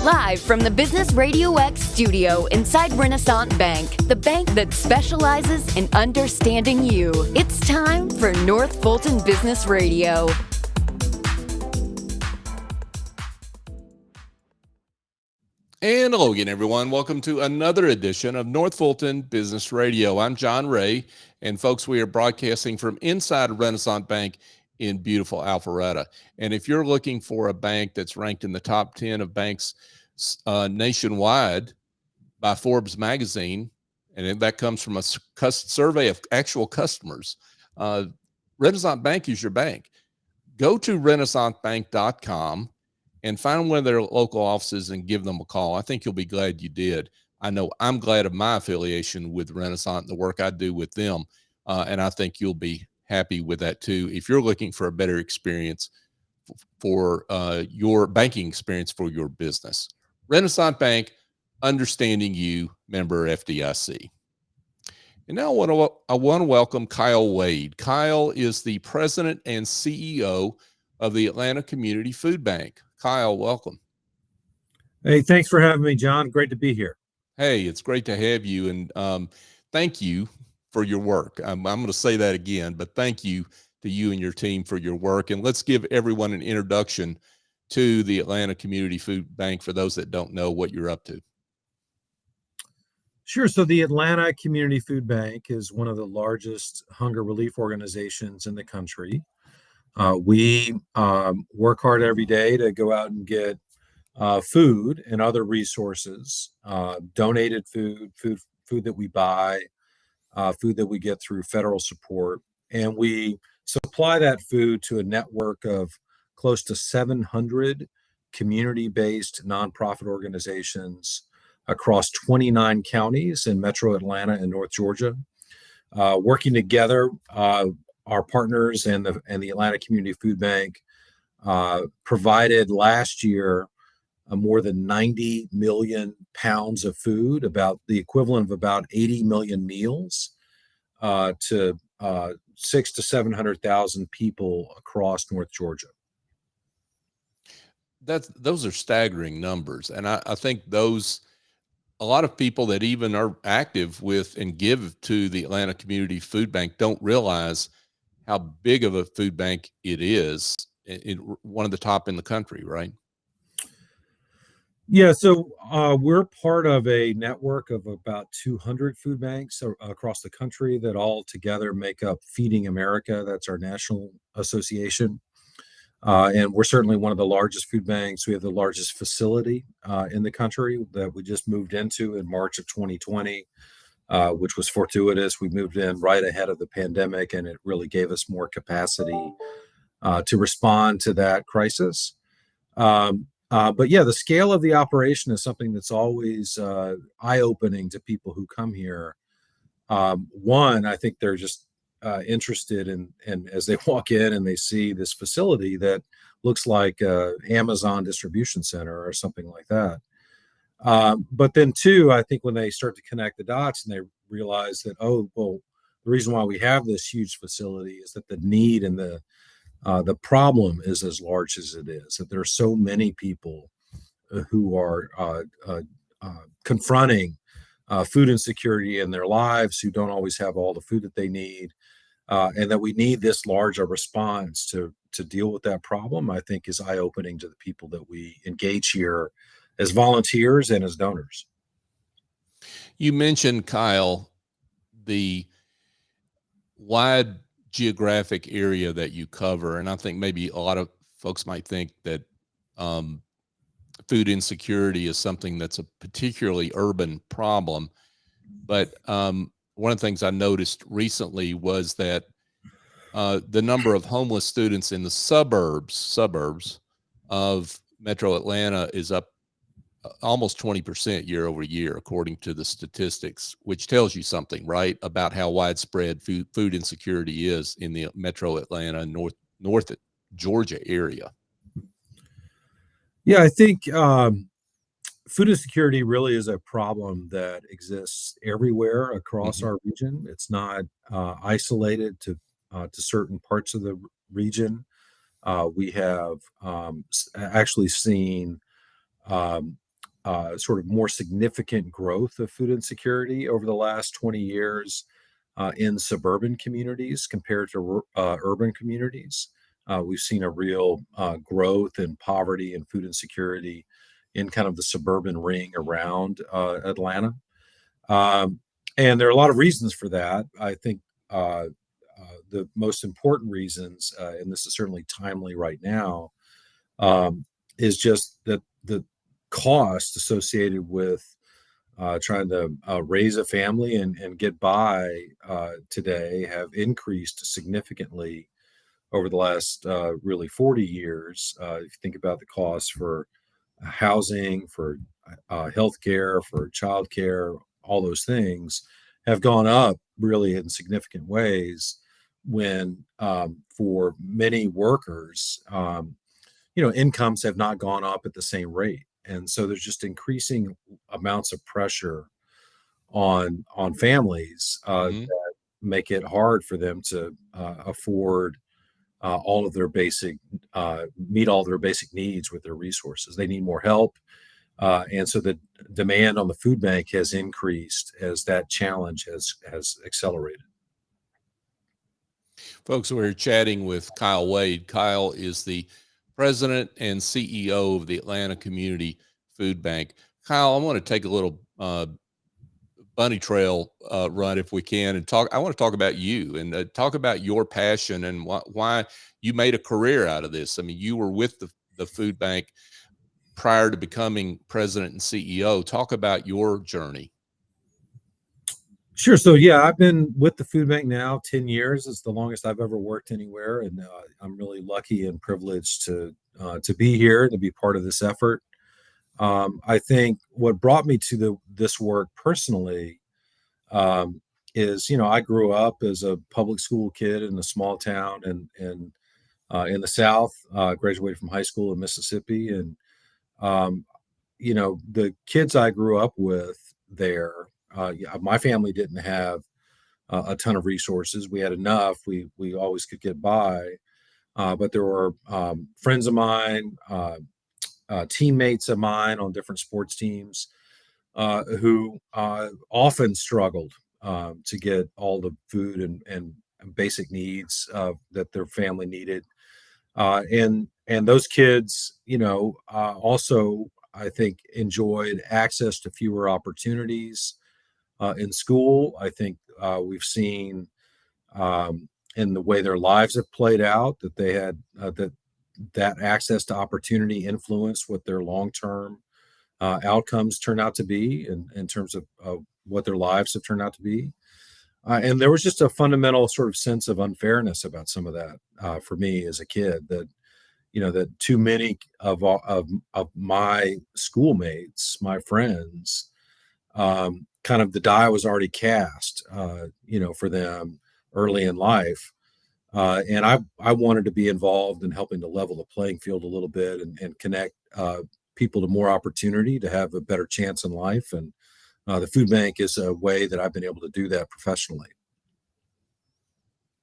Live from the Business Radio X studio inside Renaissance Bank, the bank that specializes in understanding you. It's time for North Fulton Business Radio. And hello again, everyone. Welcome to another edition of North Fulton Business Radio. I'm John Ray, and folks, we are broadcasting from inside Renaissance Bank in beautiful Alpharetta. And if you're looking for a bank that's ranked in the top 10 of banks nationwide by Forbes magazine, and that comes from a survey of actual customers, Renaissance Bank is your bank. Go to renaissancebank.com and find one of their local offices and give them a call. I think you'll be glad you did. I know I'm glad of my affiliation with Renaissance and the work I do with them, and I think you'll be happy with that too if you're looking for a better experience for your banking experience for your business. Renaissance Bank, understanding you, member FDIC. And now I want to welcome Kyle Waide. Kyle is the president and CEO of the Atlanta Community Food Bank. Kyle, welcome. Hey, thanks for having me, John. Great to be here. Hey, it's great to have you, and thank you for your work. I'm going to say that again, but thank you to you and your team for your work. And let's give everyone an introduction to the Atlanta Community Food Bank for those that don't know what you're up to. Sure. So the Atlanta Community Food Bank is one of the largest hunger relief organizations in the country. We work hard every day to go out and get food and other resources, donated food that we buy, food that we get through federal support. And we supply that food to a network of close to 700 community-based nonprofit organizations across 29 counties in Metro Atlanta and North Georgia. Working together, our partners and the Atlanta Community Food Bank provided last year more than 90 million pounds of food, about the equivalent of about 80 million meals, to 600,000 to 700,000 people across North Georgia. Those are staggering numbers, and I think a lot of people that even are active with and give to the Atlanta Community Food Bank don't realize how big of a food bank it is. One of the top in the country, right? Yeah, so we're part of a network of about 200 food banks across the country that all together make up Feeding America. That's our national association. And we're certainly one of the largest food banks. We have the largest facility in the country that we just moved into in March of 2020, which was fortuitous. We moved in right ahead of the pandemic, and it really gave us more capacity to respond to that crisis. But yeah, the scale of the operation is something that's always eye-opening to people who come here. One, I think they're just interested in as they walk in and they see this facility that looks like a Amazon distribution center or something like that. But then two, I think when they start to connect the dots and they realize that, oh, well, the reason why we have this huge facility is that the need and the problem is as large as it is, that there are so many people who are confronting food insecurity in their lives, who don't always have all the food that they need, and that we need this large a response to deal with that problem, I think is eye-opening to the people that we engage here as volunteers and as donors. You mentioned, Kyle, the wide geographic area that you cover, and I think maybe a lot of folks might think that food insecurity is something that's a particularly urban problem. But one of the things I noticed recently was that the number of homeless students in the suburbs of Metro Atlanta is up almost 20% year over year, according to the statistics, which tells you something, right, about how widespread food insecurity is in the Metro Atlanta, North Georgia area. Yeah, I think food insecurity really is a problem that exists everywhere across our region. It's not isolated to certain parts of the region. We have actually seen sort of more significant growth of food insecurity over the last 20 years in suburban communities compared to urban communities. We've seen a real growth in poverty and food insecurity in kind of the suburban ring around Atlanta. And there are a lot of reasons for that. I think the most important reasons, and this is certainly timely right now, is just that the cost associated with trying to raise a family and get by today have increased significantly over the last really 40 years. If you think about the costs for housing, for healthcare, for childcare, all those things have gone up really in significant ways when for many workers, incomes have not gone up at the same rate. And so there's just increasing amounts of pressure on families Mhm. that make it hard for them to afford all of their basic meet all their basic needs with their resources. They need more help. And so the demand on the food bank has increased as that challenge has accelerated. Folks, we're chatting with Kyle Waide. Kyle is the president and CEO of the Atlanta Community Food Bank. Kyle, I want to take a little bunny trail run if we can and talk. I want to talk about you and talk about your passion and why you made a career out of this. I mean, you were with the food bank prior to becoming president and CEO. Talk about your journey. Sure. So yeah, I've been with the food bank now 10 years. It's the longest I've ever worked anywhere, and I'm really lucky and privileged to be here, to be part of this effort. I think what brought me to this work personally is, I grew up as a public school kid in a small town and in the South. Graduated from high school in Mississippi, and the kids I grew up with there. My family didn't have a ton of resources. We had enough. We always could get by. But there were friends of mine, teammates of mine on different sports teams who often struggled to get all the food and basic needs that their family needed. And those kids, also, I think, enjoyed access to fewer opportunities in school. I think we've seen in the way their lives have played out that they had that access to opportunity influenced what their long-term outcomes turn out to be in terms of what their lives have turned out to be. And there was just a fundamental sort of sense of unfairness about some of that for me as a kid, that that too many of my schoolmates, my friends, kind of the die was already cast, for them early in life. And I wanted to be involved in helping to level the playing field a little bit and connect people to more opportunity to have a better chance in life. And the food bank is a way that I've been able to do that professionally.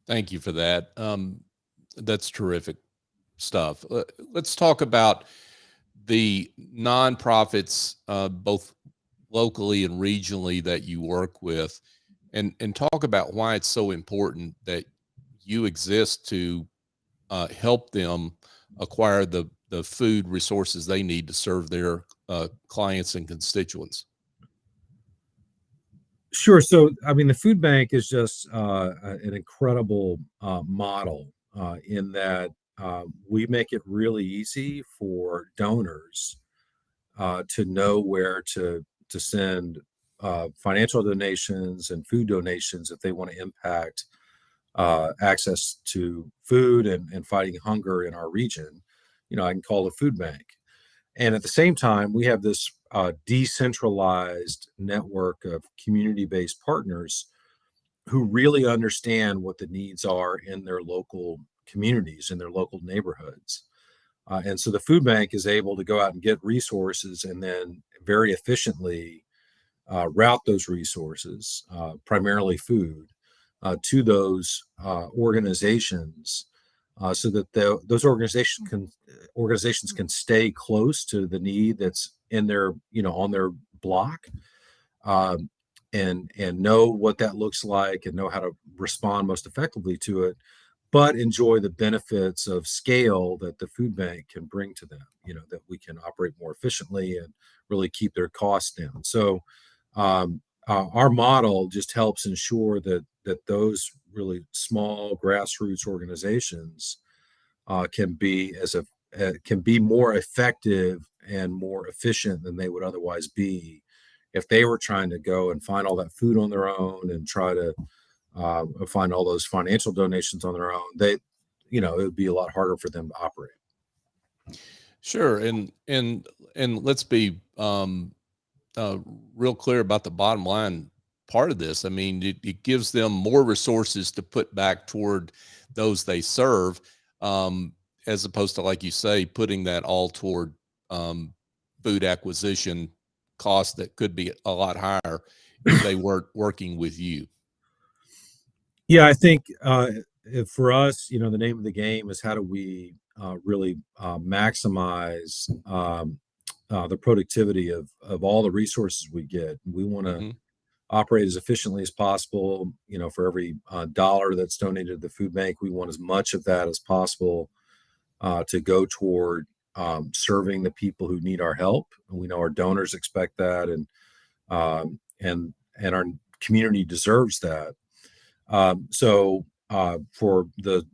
Thank you for that. That's terrific stuff. Let's talk about the nonprofits, both locally and regionally, that you work with, and talk about why it's so important that you exist to help them acquire the food resources they need to serve their clients and constituents. Sure. So, I mean, the food bank is just an incredible model in that we make it really easy for donors to know where to send financial donations and food donations if they want to impact access to food and fighting hunger in our region. I can call the food bank. And at the same time, we have this decentralized network of community-based partners who really understand what the needs are in their local communities, in their local neighborhoods. And so the food bank is able to go out and get resources and then very efficiently route those resources, primarily food, to those organizations so that those organizations can stay close to the need that's in their, on their block, and know what that looks like and know how to respond most effectively to it, but enjoy the benefits of scale that the food bank can bring to them, that we can operate more efficiently and really keep their costs down. So our model just helps ensure that those really small grassroots organizations can be can be more effective and more efficient than they would otherwise be if they were trying to go and find all that food on their own and try to find all those financial donations on their own. It would be a lot harder for them to operate. Sure, and let's be real clear about the bottom line part of this. I mean, it gives them more resources to put back toward those they serve, as opposed to, like you say, putting that all toward food acquisition costs that could be a lot higher if they weren't working with you. Yeah, I think for us, the name of the game is how do we really maximize the productivity of all the resources we get. We want to operate as efficiently as possible. For every dollar that's donated to the food bank, we want as much of that as possible to go toward serving the people who need our help. And we know our donors expect that, and our community deserves that. So for the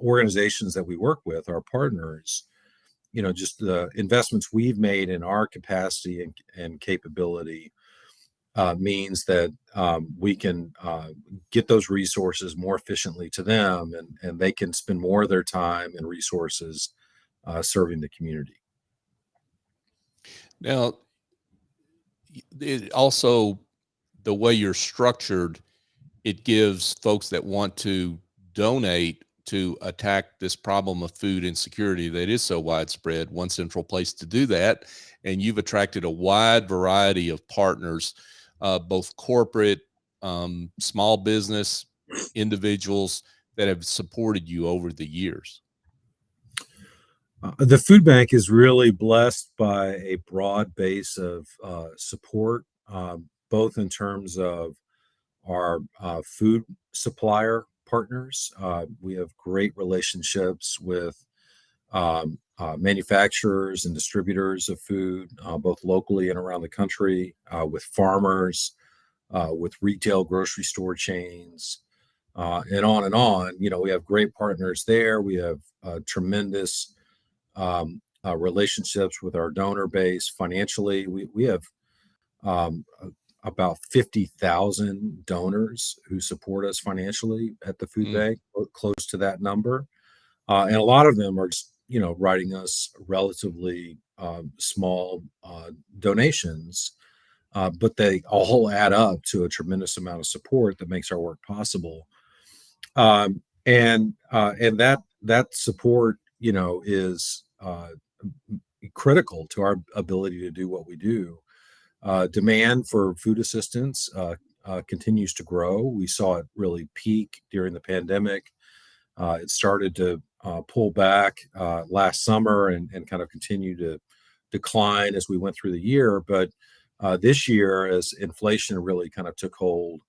organizations that we work with, our partners, just the investments we've made in our capacity and capability means that we can get those resources more efficiently to them, and they can spend more of their time and resources serving the community. Now, it also, the way you're structured, it gives folks that want to donate to attack this problem of food insecurity that is so widespread one central place to do that. And you've attracted a wide variety of partners, both corporate, small business, individuals that have supported you over the years. The food bank is really blessed by a broad base of support, both in terms of our food supplier partners. We have great relationships with manufacturers and distributors of food, both locally and around the country, with farmers, with retail grocery store chains, and on and on. We have great partners there. We have tremendous relationships with our donor base financially. We have about 50,000 donors who support us financially at the food bank, close to that number. And a lot of them are just, writing us relatively small donations, but they all add up to a tremendous amount of support that makes our work possible. And that support, is critical to our ability to do what we do. Demand for food assistance continues to grow. We saw it really peak during the pandemic. It started to pull back last summer and kind of continue to decline as we went through the year. But this year, as inflation really kind of took hold,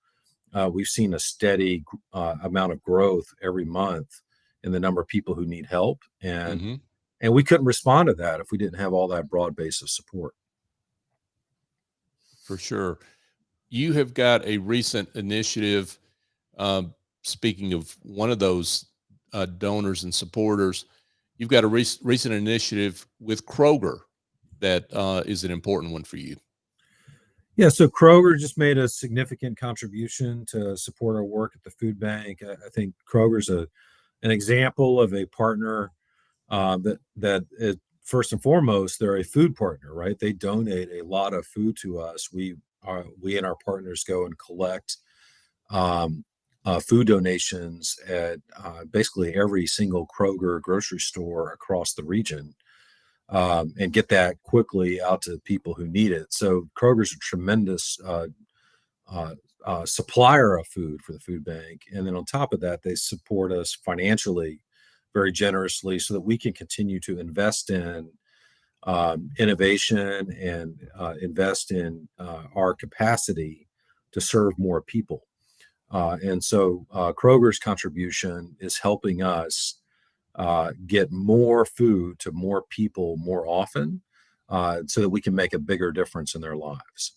we've seen a steady amount of growth every month in the number of people who need help. And we couldn't respond to that if we didn't have all that broad base of support. For sure. You have got a recent initiative, speaking of one of those donors and supporters, you've got a recent initiative with Kroger that is an important one for you. Yeah, so Kroger just made a significant contribution to support our work at the food bank. I think Kroger's an example of a partner that is, first and foremost, they're a food partner, right? They donate a lot of food to us. We and our partners go and collect food donations at basically every single Kroger grocery store across the region, and get that quickly out to people who need it. So Kroger's a tremendous supplier of food for the food bank. And then on top of that, they support us financially very generously so that we can continue to invest in innovation and invest in our capacity to serve more people. And so Kroger's contribution is helping us get more food to more people more often, so that we can make a bigger difference in their lives.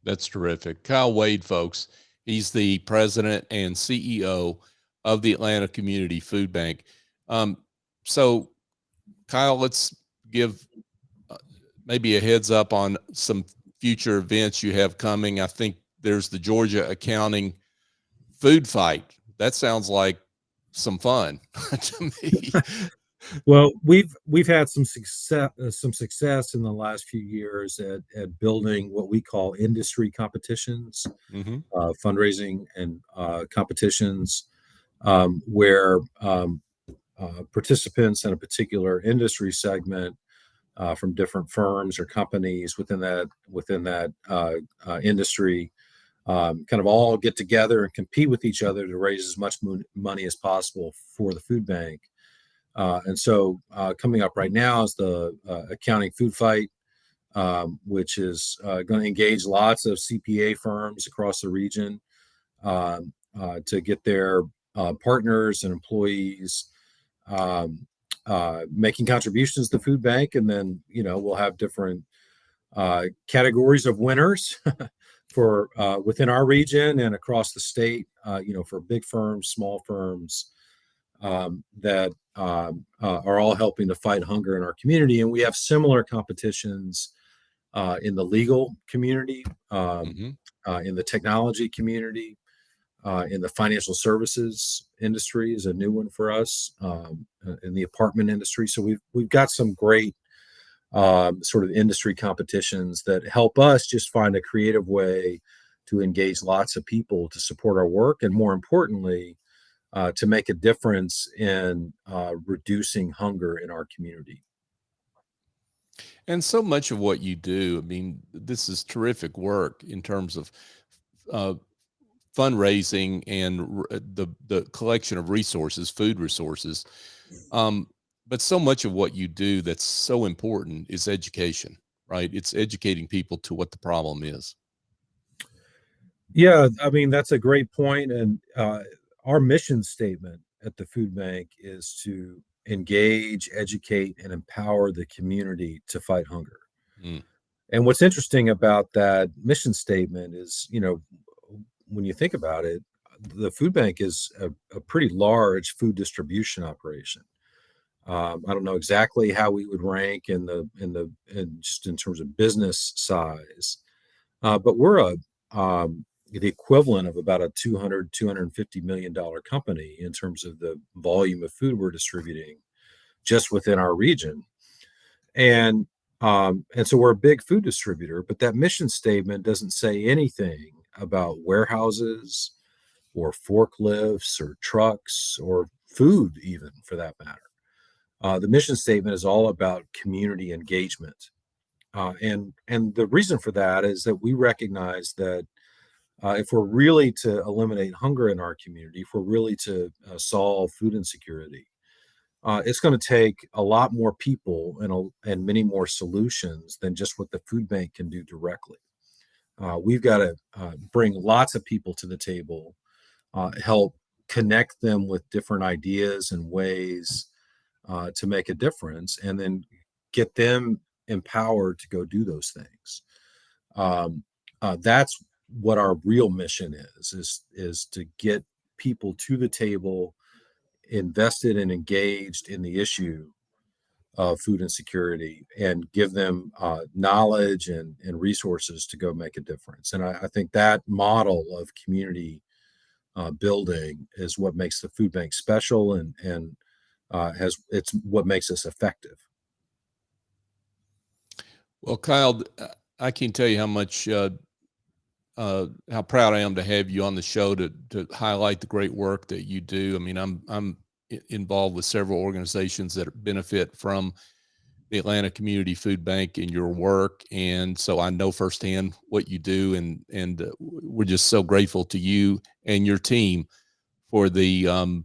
That's terrific. Kyle Waide, folks, he's the president and CEO of the Atlanta Community Food Bank. So, Kyle, let's give maybe a heads up on some future events you have coming. I think there's the Georgia Accounting Food Fight. That sounds like some fun to me. Well, we've had some success in the last few years at building what we call industry competitions, fundraising and competitions, where participants in a particular industry segment from different firms or companies within that industry kind of all get together and compete with each other to raise as much money as possible for the food bank. And so coming up right now is the Accounting Food Fight, which is going to engage lots of CPA firms across the region to get their partners and employees making contributions to the food bank. And then, we'll have different categories of winners for within our region and across the state, for big firms, small firms, that are all helping to fight hunger in our community. And we have similar competitions in the legal community, in the technology community, in the financial services industry is a new one for us, in the apartment industry. So we've got some great sort of industry competitions that help us just find a creative way to engage lots of people to support our work, and more importantly, to make a difference in reducing hunger in our community. And so much of what you do, I mean, this is terrific work in terms of fundraising and the collection of resources, food resources. But so much of what you do that's so important is education, right? It's educating people to what the problem is. Yeah, I mean, that's a great point. And our mission statement at the food bank is to engage, educate, and empower the community to fight hunger. And what's interesting about that mission statement is, when you think about it, the food bank is a pretty large food distribution operation. I don't know exactly how we would rank in just in terms of business size, but we're the equivalent of about a $250 million company in terms of the volume of food we're distributing just within our region. And so we're a big food distributor, but that mission statement doesn't say anything about warehouses or forklifts or trucks or food, even for that matter. The mission statement is all about community engagement. And the reason for that is that we recognize that if we're really to eliminate hunger in our community, if we're really to solve food insecurity, it's going to take a lot more people and many more solutions than just what the food bank can do directly. We've got to bring lots of people to the table, help connect them with different ideas and ways to make a difference, and then get them empowered to go do those things. That's what our real mission is to get people to the table, invested and engaged in the issue of food insecurity, and give them knowledge and resources to go make a difference. And I think that model of community building is what makes the food bank special, and it's what makes us effective. Well, Kyle, I can tell you how much how proud I am to have you on the show to highlight the great work that you do. I mean, I'm involved with several organizations that benefit from the Atlanta Community Food Bank and your work, and so I know firsthand what you do, and we're just so grateful to you and your team for the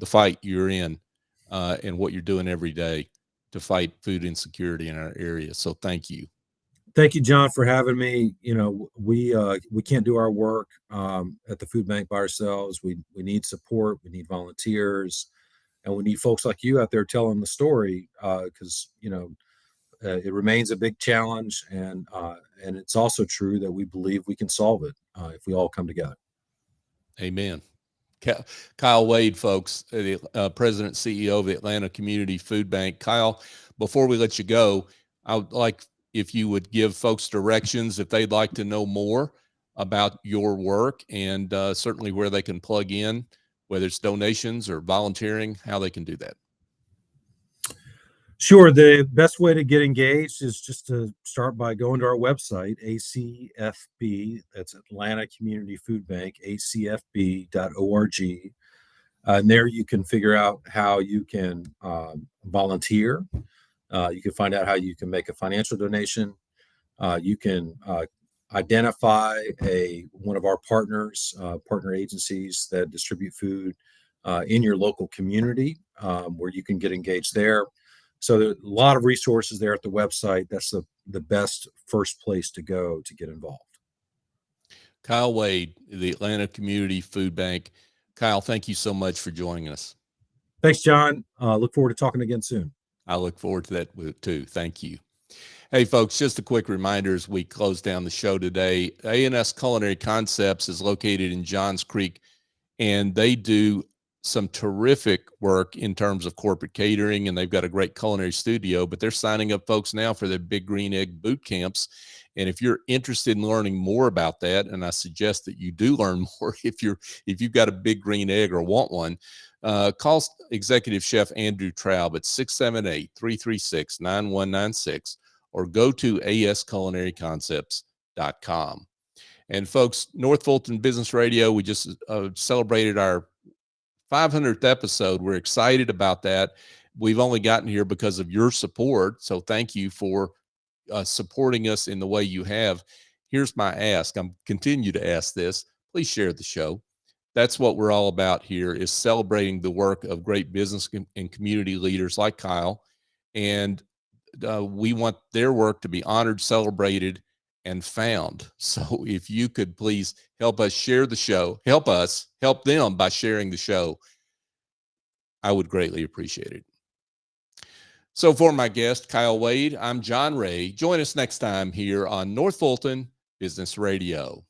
fight you're in and what you're doing every day to fight food insecurity in our area. So thank you. Thank you, John, for having me. We can't do our work at the food bank by ourselves. We need support. We need volunteers, and we need folks like you out there telling the story, because it remains a big challenge, and it's also true that we believe we can solve it if we all come together. Amen. Kyle Waide, folks, the President and CEO of the Atlanta Community Food Bank. Kyle, before we let you go, I would like if you would give folks directions if they'd like to know more about your work, and certainly where they can plug in, whether it's donations or volunteering, how they can do that. Sure. The best way to get engaged is just to start by going to our website, ACFB, that's Atlanta Community Food Bank, acfb.org. And there you can figure out how you can volunteer. You can find out how you can make a financial donation. You can identify one of our partners, partner agencies that distribute food in your local community, where you can get engaged there. So there are a lot of resources there at the website. That's the best first place to go to get involved. Kyle Waide, the Atlanta Community Food Bank. Kyle, thank you so much for joining us. Thanks, John. Look forward to talking again soon. I look forward to that too. Thank you. Hey, folks, just a quick reminder as we close down the show today. A&S Culinary Concepts is located in Johns Creek, and they do some terrific work in terms of corporate catering, and they've got a great culinary studio, but they're signing up folks now for their Big Green Egg boot camps. And if you're interested in learning more about that, and I suggest that you do learn more if you've got a big green egg or want one, call Executive Chef Andrew Traub at 678-336-9196 or go to asculinaryconcepts.com. And folks, North Fulton Business Radio, we just celebrated our 500th episode. We're excited about that. We've only gotten here because of your support. So thank you for supporting us in the way you have. Here's my ask. I'm continue to ask this. Please share the show. That's what we're all about here, is celebrating the work of great business and community leaders like Kyle. And we want their work to be honored, celebrated, and found. So if you could please help us share the show, help them by sharing the show, I would greatly appreciate it. So for my guest, Kyle Waide, I'm John Ray. Join us next time here on North Fulton Business Radio.